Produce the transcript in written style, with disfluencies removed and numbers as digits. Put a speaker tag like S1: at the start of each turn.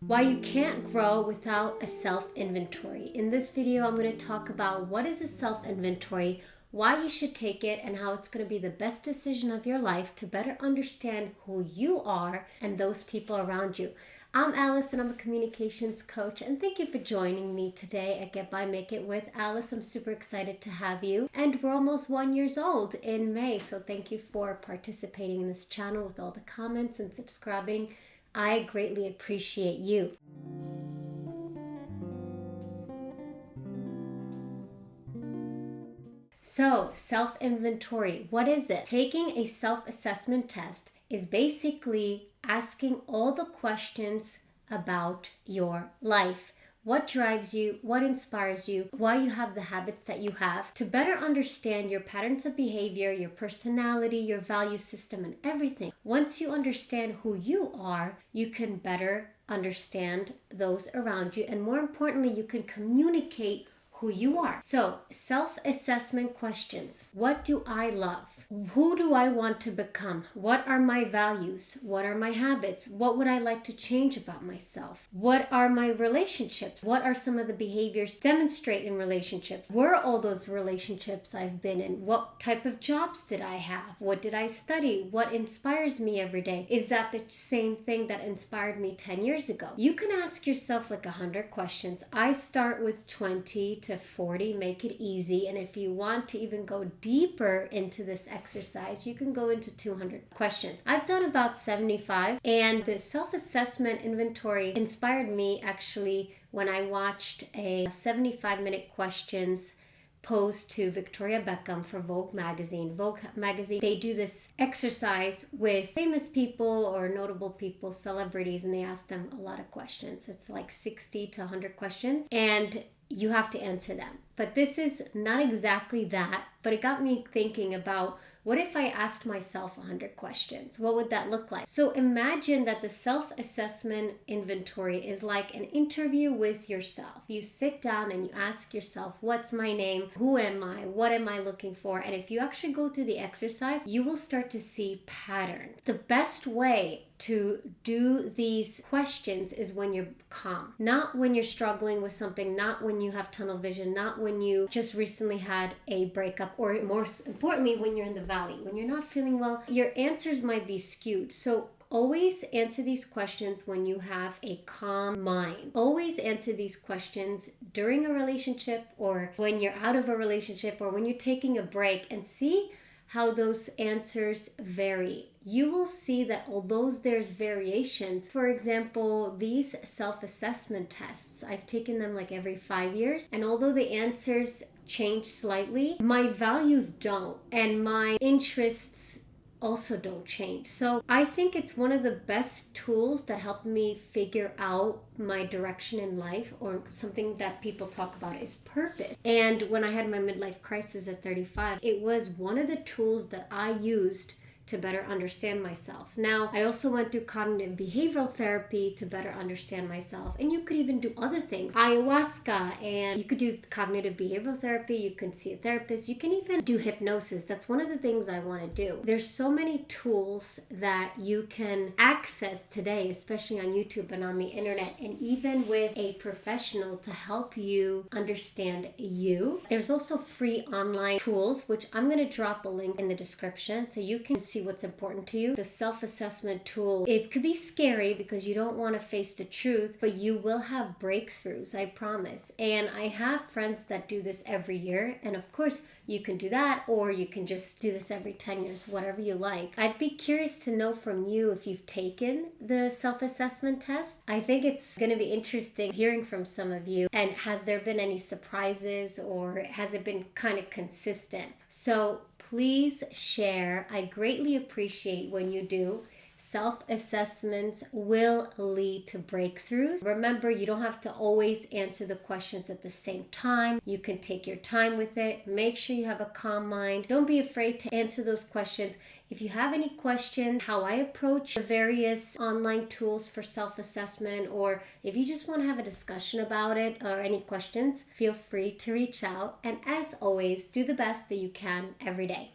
S1: Why you can't grow without a self-inventory. In this video, I'm going to talk about what is a self-inventory, why you should take it, and how it's going to be the best decision of your life to better understand who you are and those people around you. I'm Alice and I'm a communications coach, and thank you for joining me today at Get By Make It with Alice. I'm super excited to have you, and we're almost 1 year old in May, so thank you for participating in this channel with all the comments and subscribing. I greatly appreciate you. So, self-inventory, what is it? Taking a self-assessment test is basically asking all the questions about your life. What drives you, what inspires you, why you have the habits that you have, to better understand your patterns of behavior, your personality, your value system, and everything. Once you understand who you are, you can better understand those around you, and more importantly, you can communicate who you are. So, self-assessment questions. What do I love? Who do I want to become? What are my values? What are my habits? What would I like to change about myself? What are my relationships? What are some of the behaviors demonstrate in relationships? Were all those relationships I've been in? What type of jobs did I have? What did I study? What inspires me every day? Is that the same thing that inspired me 10 years ago? You can ask yourself like 100 questions. I start with 20 to 40, make it easy. And if you want to even go deeper into this exercise, you can go into 200 questions. I've done about 75, and the self-assessment inventory inspired me actually when I watched a 75-minute questions posed to Victoria Beckham for Vogue magazine. Vogue magazine, they do this exercise with famous people or notable people, celebrities, and they ask them a lot of questions. It's like 60 to 100 questions, and you have to answer them. But this is not exactly that, but it got me thinking about, what if I asked myself 100 questions? What would that look like? So imagine that the self-assessment inventory is like an interview with yourself. You sit down and you ask yourself, what's my name? Who am I? What am I looking for? And if you actually go through the exercise, you will start to see patterns. The best way to do these questions is when you're calm, not when you're struggling with something, not when you have tunnel vision, not when you just recently had a breakup, or more importantly, when you're in the valley, when you're not feeling well. Your answers might be skewed. So always answer these questions when you have a calm mind. Always answer these questions during a relationship, or when you're out of a relationship, or when you're taking a break, and see how those answers vary. You will see that although there's variations, for example, these self-assessment tests, I've taken them like every 5 years, and although the answers change slightly, my values don't, and my interests also don't change. So I think it's one of the best tools that helped me figure out my direction in life, or something that people talk about is purpose. And when I had my midlife crisis at 35, it was one of the tools that I used to better understand myself. Now, I also went through cognitive behavioral therapy to better understand myself. And you could even do other things. Ayahuasca, and you could do cognitive behavioral therapy. You can see a therapist. You can even do hypnosis. That's one of the things I want to do. There's so many tools that you can access today, especially on YouTube and on the internet, and even with a professional to help you understand you. There's also free online tools, which I'm going to drop a link in the description so you can see what's important to you. The self-assessment tool, it could be scary because you don't want to face the truth, but you will have breakthroughs, I promise. And I have friends that do this every year, and of course you can do that, or you can just do this every 10 years, whatever you like. I'd be curious to know from you if you've taken the self-assessment test. I think it's going to be interesting hearing from some of you, and has there been any surprises, or has it been kind of consistent? So please share. I greatly appreciate when you do. Self-assessments will lead to breakthroughs. Remember, you don't have to always answer the questions at the same time. You can take your time with it. Make sure you have a calm mind. Don't be afraid to answer those questions. If you have any questions, how I approach the various online tools for self-assessment, or if you just want to have a discussion about it, or any questions, feel free to reach out. And as always, do the best that you can every day.